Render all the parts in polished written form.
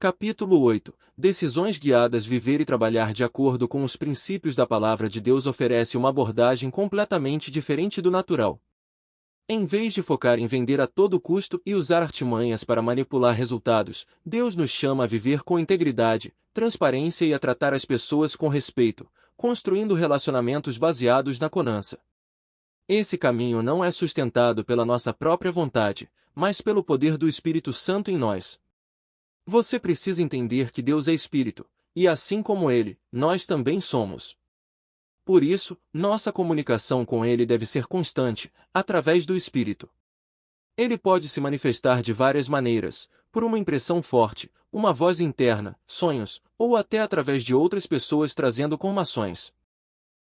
Capítulo 8. Decisões guiadas. Viver e trabalhar de acordo com os princípios da Palavra de Deus oferece uma abordagem completamente diferente do natural. Em vez de focar em vender a todo custo e usar artimanhas para manipular resultados, Deus nos chama a viver com integridade, transparência e a tratar as pessoas com respeito, construindo relacionamentos baseados na confiança. Esse caminho não é sustentado pela nossa própria vontade, mas pelo poder do Espírito Santo em nós. Você precisa entender que Deus é Espírito, e assim como Ele, nós também somos. Por isso, nossa comunicação com Ele deve ser constante, através do Espírito. Ele pode se manifestar de várias maneiras, por uma impressão forte, uma voz interna, sonhos, ou até através de outras pessoas trazendo informações.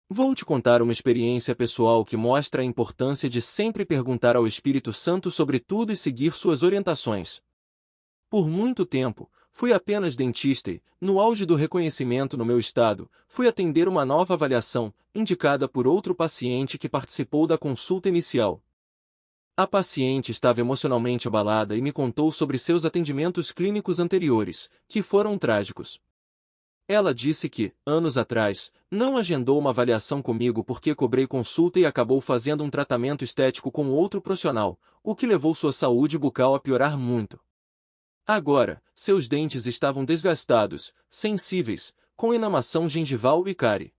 Vou te contar uma experiência pessoal que mostra a importância de sempre perguntar ao Espírito Santo sobre tudo e seguir suas orientações. Por muito tempo, fui apenas dentista e, no auge do reconhecimento no meu estado, fui atender uma nova avaliação, indicada por outro paciente que participou da consulta inicial. A paciente estava emocionalmente abalada e me contou sobre seus atendimentos clínicos anteriores, que foram trágicos. Ela disse que, anos atrás, não agendou uma avaliação comigo porque cobrei consulta e acabou fazendo um tratamento estético com outro profissional, o que levou sua saúde bucal a piorar muito. Agora, seus dentes estavam desgastados, sensíveis, com inflamação gengival e cárie.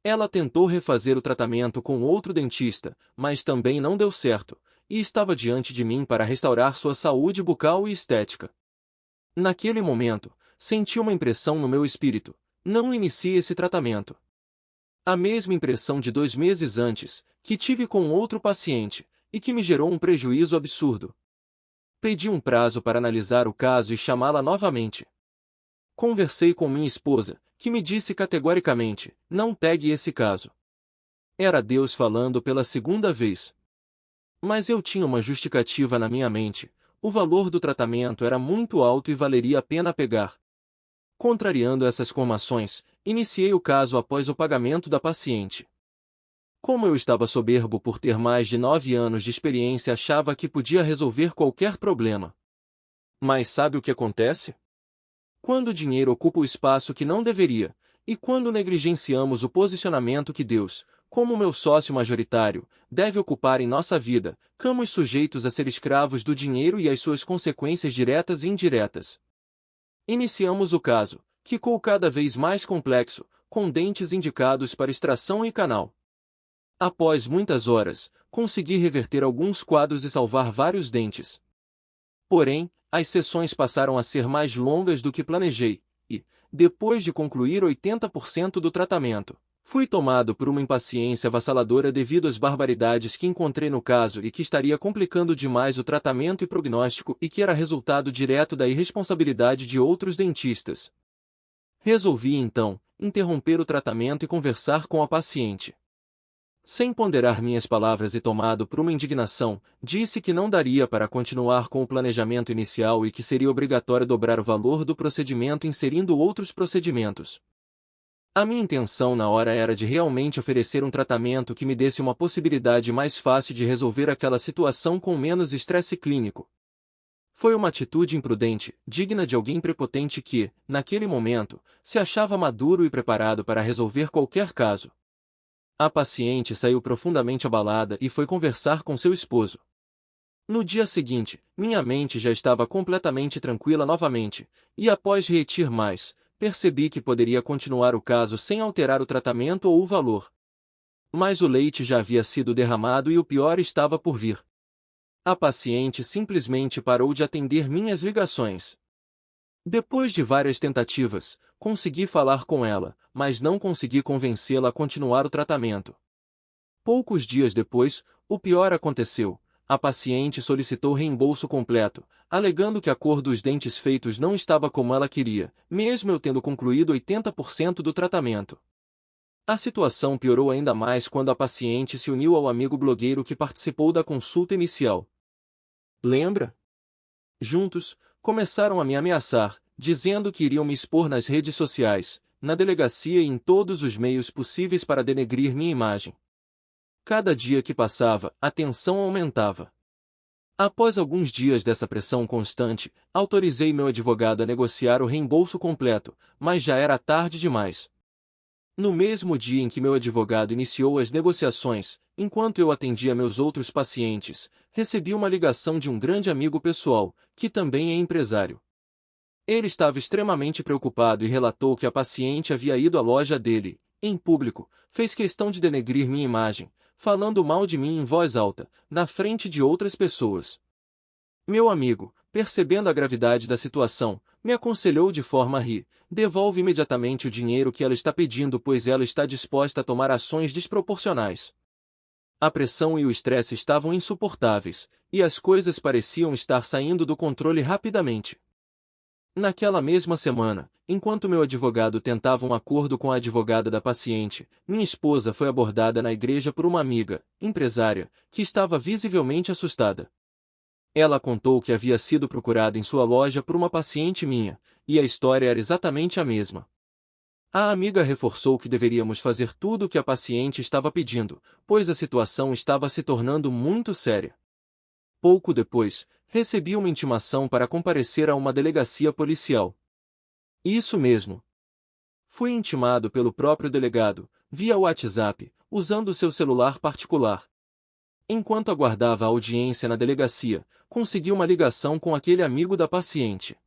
Ela tentou refazer o tratamento com outro dentista, mas também não deu certo, e estava diante de mim para restaurar sua saúde bucal e estética. Naquele momento, senti uma impressão no meu espírito: não inicie esse tratamento. A mesma impressão de 2 meses antes, que tive com outro paciente, e que me gerou um prejuízo absurdo. Pedi um prazo para analisar o caso e chamá-la novamente. Conversei com minha esposa, que me disse categoricamente: não pegue esse caso. Era Deus falando pela segunda vez. Mas eu tinha uma justificativa na minha mente: o valor do tratamento era muito alto e valeria a pena pegar. Contrariando essas informações, iniciei o caso após o pagamento da paciente. Como eu estava soberbo por ter mais de 9 anos de experiência, achava que podia resolver qualquer problema. Mas sabe o que acontece? Quando o dinheiro ocupa o espaço que não deveria, e quando negligenciamos o posicionamento que Deus, como meu sócio majoritário, deve ocupar em nossa vida, ficamos sujeitos a ser escravos do dinheiro e às suas consequências diretas e indiretas. Iniciamos o caso, que ficou cada vez mais complexo, com dentes indicados para extração e canal. Após muitas horas, consegui reverter alguns quadros e salvar vários dentes. Porém, as sessões passaram a ser mais longas do que planejei, e, depois de concluir 80% do tratamento, fui tomado por uma impaciência avassaladora devido às barbaridades que encontrei no caso e que estaria complicando demais o tratamento e prognóstico e que era resultado direto da irresponsabilidade de outros dentistas. Resolvi então interromper o tratamento e conversar com a paciente. Sem ponderar minhas palavras e tomado por uma indignação, disse que não daria para continuar com o planejamento inicial e que seria obrigatório dobrar o valor do procedimento inserindo outros procedimentos. A minha intenção na hora era de realmente oferecer um tratamento que me desse uma possibilidade mais fácil de resolver aquela situação com menos estresse clínico. Foi uma atitude imprudente, digna de alguém prepotente que, naquele momento, se achava maduro e preparado para resolver qualquer caso. A paciente saiu profundamente abalada e foi conversar com seu esposo. No dia seguinte, minha mente já estava completamente tranquila novamente, e após refletir mais, percebi que poderia continuar o caso sem alterar o tratamento ou o valor. Mas o leite já havia sido derramado e o pior estava por vir. A paciente simplesmente parou de atender minhas ligações. Depois de várias tentativas, consegui falar com ela, mas não consegui convencê-la a continuar o tratamento. Poucos dias depois, o pior aconteceu: a paciente solicitou reembolso completo, alegando que a cor dos dentes feitos não estava como ela queria, mesmo eu tendo concluído 80% do tratamento. A situação piorou ainda mais quando a paciente se uniu ao amigo blogueiro que participou da consulta inicial. Lembra? Juntos, começaram a me ameaçar, dizendo que iriam me expor nas redes sociais, na delegacia e em todos os meios possíveis para denegrir minha imagem. Cada dia que passava, a tensão aumentava. Após alguns dias dessa pressão constante, autorizei meu advogado a negociar o reembolso completo, mas já era tarde demais. No mesmo dia em que meu advogado iniciou as negociações, enquanto eu atendia meus outros pacientes, recebi uma ligação de um grande amigo pessoal, que também é empresário. Ele estava extremamente preocupado e relatou que a paciente havia ido à loja dele, em público, fez questão de denegrir minha imagem, falando mal de mim em voz alta, na frente de outras pessoas. Meu amigo, percebendo a gravidade da situação, me aconselhou de forma a rir: devolve imediatamente o dinheiro que ela está pedindo, pois ela está disposta a tomar ações desproporcionais. A pressão e o estresse estavam insuportáveis, e as coisas pareciam estar saindo do controle rapidamente. Naquela mesma semana, enquanto meu advogado tentava um acordo com a advogada da paciente, minha esposa foi abordada na igreja por uma amiga, empresária, que estava visivelmente assustada. Ela contou que havia sido procurada em sua loja por uma paciente minha, e a história era exatamente a mesma. A amiga reforçou que deveríamos fazer tudo o que a paciente estava pedindo, pois a situação estava se tornando muito séria. Pouco depois, recebi uma intimação para comparecer a uma delegacia policial. Isso mesmo. Fui intimado pelo próprio delegado, via WhatsApp, usando seu celular particular. Enquanto aguardava a audiência na delegacia, consegui uma ligação com aquele amigo da paciente.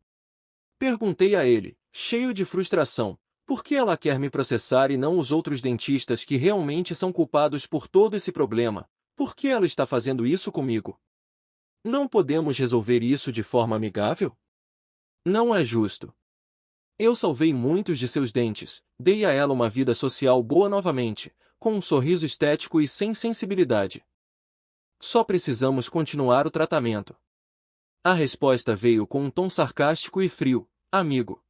Perguntei a ele, cheio de frustração, por que ela quer me processar e não os outros dentistas que realmente são culpados por todo esse problema? Por que ela está fazendo isso comigo? Não podemos resolver isso de forma amigável? Não é justo. Eu salvei muitos de seus dentes, dei a ela uma vida social boa novamente, com um sorriso estético e sem sensibilidade. Só precisamos continuar o tratamento. A resposta veio com um tom sarcástico e frio: amigo,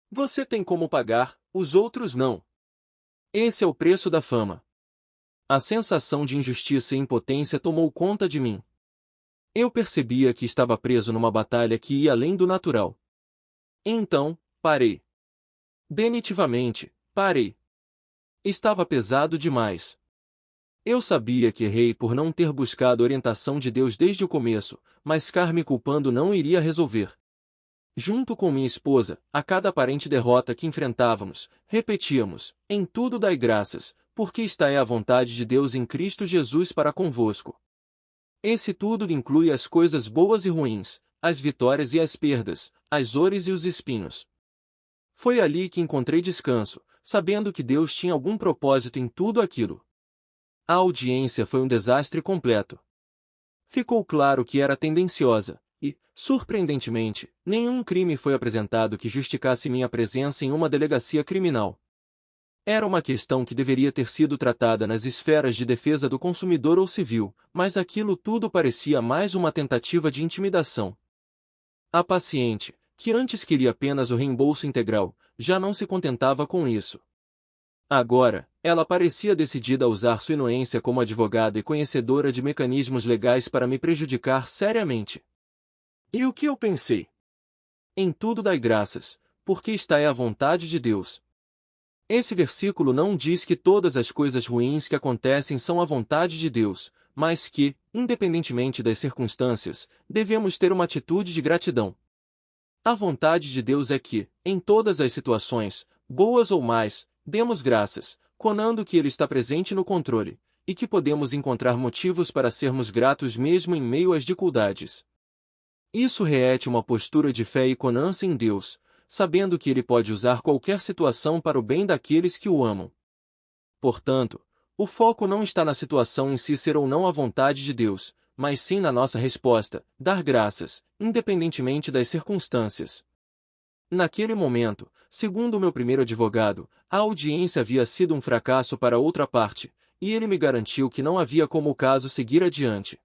você tem como pagar, os outros não. Esse é o preço da fama. A sensação de injustiça e impotência tomou conta de mim. Eu percebia que estava preso numa batalha que ia além do natural. Então, parei. Definitivamente, parei. Estava pesado demais. Eu sabia que errei por não ter buscado a orientação de Deus desde o começo, mas ficar me culpando não iria resolver. Junto com minha esposa, a cada aparente derrota que enfrentávamos, repetíamos: em tudo dai graças, porque esta é a vontade de Deus em Cristo Jesus para convosco. Esse tudo inclui as coisas boas e ruins, as vitórias e as perdas, as dores e os espinhos. Foi ali que encontrei descanso, sabendo que Deus tinha algum propósito em tudo aquilo. A audiência foi um desastre completo. Ficou claro que era tendenciosa, e, surpreendentemente, nenhum crime foi apresentado que justificasse minha presença em uma delegacia criminal. Era uma questão que deveria ter sido tratada nas esferas de defesa do consumidor ou civil, mas aquilo tudo parecia mais uma tentativa de intimidação. A paciente, que antes queria apenas o reembolso integral, já não se contentava com isso. Agora, ela parecia decidida a usar sua influência como advogada e conhecedora de mecanismos legais para me prejudicar seriamente. E o que eu pensei? Em tudo dai graças, porque esta é a vontade de Deus. Esse versículo não diz que todas as coisas ruins que acontecem são a vontade de Deus, mas que, independentemente das circunstâncias, devemos ter uma atitude de gratidão. A vontade de Deus é que, em todas as situações, boas ou más, demos graças, conando que Ele está presente no controle, e que podemos encontrar motivos para sermos gratos mesmo em meio às dificuldades. Isso requer uma postura de fé e confiança em Deus, sabendo que Ele pode usar qualquer situação para o bem daqueles que o amam. Portanto, o foco não está na situação em si ser ou não a vontade de Deus, mas sim na nossa resposta, dar graças, independentemente das circunstâncias. Naquele momento, segundo o meu primeiro advogado, a audiência havia sido um fracasso para outra parte, e ele me garantiu que não havia como o caso seguir adiante.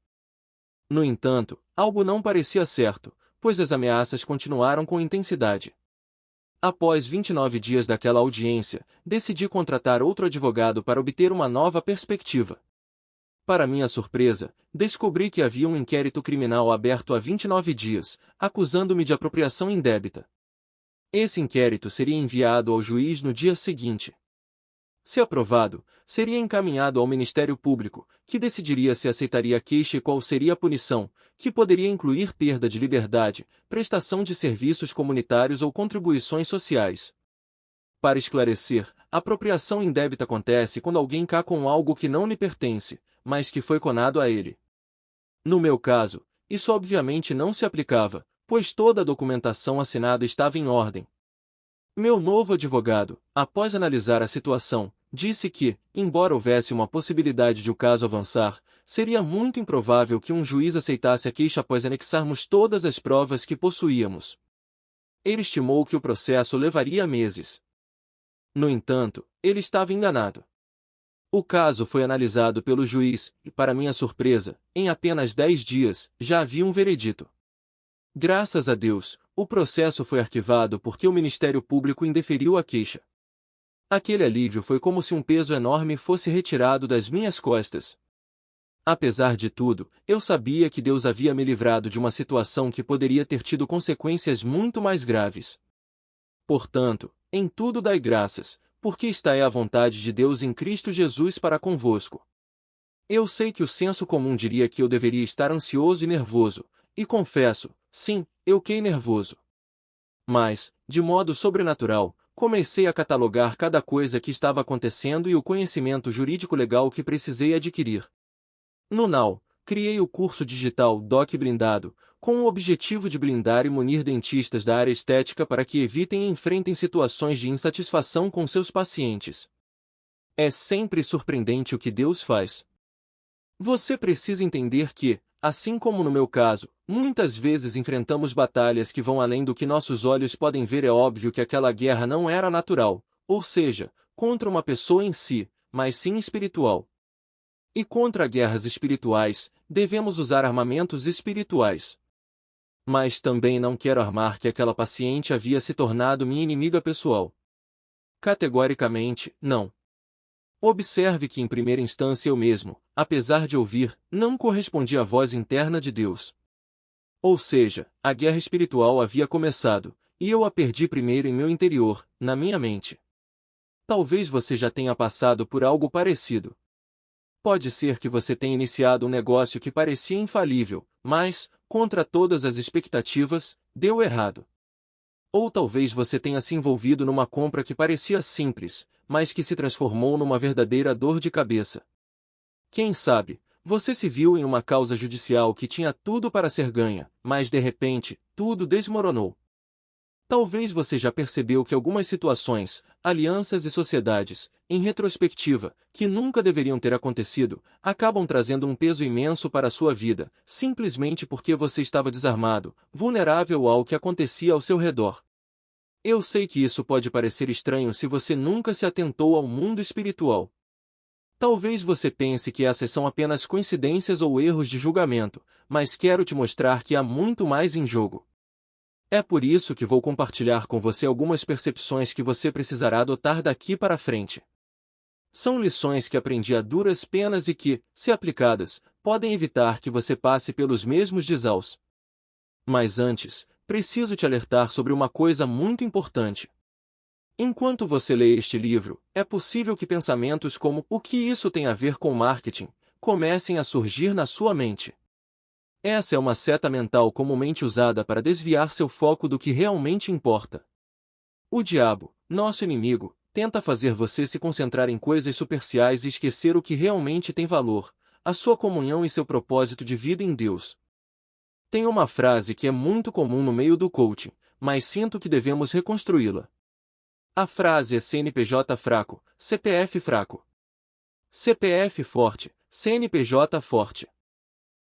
No entanto, algo não parecia certo, pois as ameaças continuaram com intensidade. Após 29 dias daquela audiência, decidi contratar outro advogado para obter uma nova perspectiva. Para minha surpresa, descobri que havia um inquérito criminal aberto há 29 dias, acusando-me de apropriação indébita. Esse inquérito seria enviado ao juiz no dia seguinte. Se aprovado, seria encaminhado ao Ministério Público, que decidiria se aceitaria a queixa e qual seria a punição, que poderia incluir perda de liberdade, prestação de serviços comunitários ou contribuições sociais. Para esclarecer, apropriação indébita acontece quando alguém cá com algo que não lhe pertence, mas que foi conado a ele. No meu caso, isso obviamente não se aplicava, pois toda a documentação assinada estava em ordem. Meu novo advogado, após analisar a situação, disse que, embora houvesse uma possibilidade de o caso avançar, seria muito improvável que um juiz aceitasse a queixa após anexarmos todas as provas que possuíamos. Ele estimou que o processo levaria meses. No entanto, ele estava enganado. O caso foi analisado pelo juiz e, para minha surpresa, em apenas 10 dias, já havia um veredito. Graças a Deus, o processo foi arquivado porque o Ministério Público indeferiu a queixa. Aquele alívio foi como se um peso enorme fosse retirado das minhas costas. Apesar de tudo, eu sabia que Deus havia me livrado de uma situação que poderia ter tido consequências muito mais graves. Portanto, em tudo dai graças, porque esta é a vontade de Deus em Cristo Jesus para convosco. Eu sei que o senso comum diria que eu deveria estar ansioso e nervoso, e confesso, sim, eu fiquei nervoso. Mas, de modo sobrenatural, comecei a catalogar cada coisa que estava acontecendo e o conhecimento jurídico-legal que precisei adquirir. No Now, criei o curso digital Doc Blindado, com o objetivo de blindar e munir dentistas da área estética para que evitem e enfrentem situações de insatisfação com seus pacientes. É sempre surpreendente o que Deus faz. Você precisa entender que, assim como no meu caso, muitas vezes enfrentamos batalhas que vão além do que nossos olhos podem ver. É óbvio que aquela guerra não era natural, ou seja, contra uma pessoa em si, mas sim espiritual. E contra guerras espirituais, devemos usar armamentos espirituais. Mas também não quero armar que aquela paciente havia se tornado minha inimiga pessoal. Categoricamente, não. Observe que em primeira instância eu mesmo, apesar de ouvir, não correspondi à voz interna de Deus. Ou seja, a guerra espiritual havia começado, e eu a perdi primeiro em meu interior, na minha mente. Talvez você já tenha passado por algo parecido. Pode ser que você tenha iniciado um negócio que parecia infalível, mas, contra todas as expectativas, deu errado. Ou talvez você tenha se envolvido numa compra que parecia simples, mas que se transformou numa verdadeira dor de cabeça. Quem sabe, você se viu em uma causa judicial que tinha tudo para ser ganha, mas de repente, tudo desmoronou. Talvez você já percebeu que algumas situações, alianças e sociedades, em retrospectiva, que nunca deveriam ter acontecido, acabam trazendo um peso imenso para a sua vida, simplesmente porque você estava desarmado, vulnerável ao que acontecia ao seu redor. Eu sei que isso pode parecer estranho se você nunca se atentou ao mundo espiritual. Talvez você pense que essas são apenas coincidências ou erros de julgamento, mas quero te mostrar que há muito mais em jogo. É por isso que vou compartilhar com você algumas percepções que você precisará adotar daqui para frente. São lições que aprendi a duras penas e que, se aplicadas, podem evitar que você passe pelos mesmos desaus. Mas antes, preciso te alertar sobre uma coisa muito importante. Enquanto você lê este livro, é possível que pensamentos como "o que isso tem a ver com marketing?" comecem a surgir na sua mente. Essa é uma seta mental comumente usada para desviar seu foco do que realmente importa. O diabo, nosso inimigo, tenta fazer você se concentrar em coisas superficiais e esquecer o que realmente tem valor, a sua comunhão e seu propósito de vida em Deus. Tem uma frase que é muito comum no meio do coaching, mas sinto que devemos reconstruí-la. A frase é CNPJ fraco, CPF fraco. CPF forte, CNPJ forte.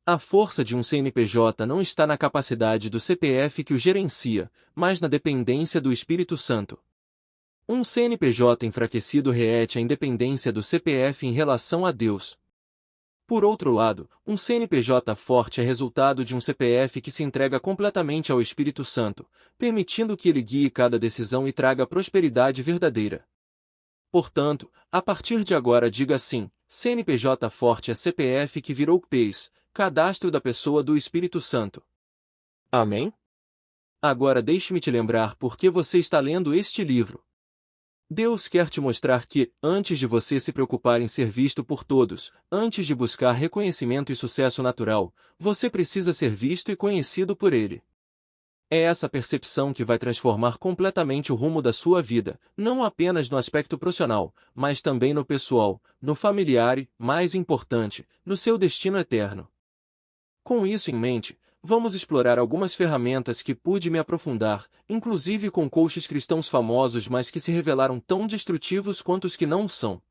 A força de um CNPJ não está na capacidade do CPF que o gerencia, mas na dependência do Espírito Santo. Um CNPJ enfraquecido rete a independência do CPF em relação a Deus. Por outro lado, um CNPJ forte é resultado de um CPF que se entrega completamente ao Espírito Santo, permitindo que ele guie cada decisão e traga prosperidade verdadeira. Portanto, a partir de agora diga assim: CNPJ forte é CPF que virou CPES, cadastro da pessoa do Espírito Santo. Amém? Agora deixe-me te lembrar por que você está lendo este livro. Deus quer te mostrar que, antes de você se preocupar em ser visto por todos, antes de buscar reconhecimento e sucesso natural, você precisa ser visto e conhecido por Ele. É essa percepção que vai transformar completamente o rumo da sua vida, não apenas no aspecto profissional, mas também no pessoal, no familiar e, mais importante, no seu destino eterno. Com isso em mente, vamos explorar algumas ferramentas que pude me aprofundar, inclusive com coaches cristãos famosos mas que se revelaram tão destrutivos quanto os que não são.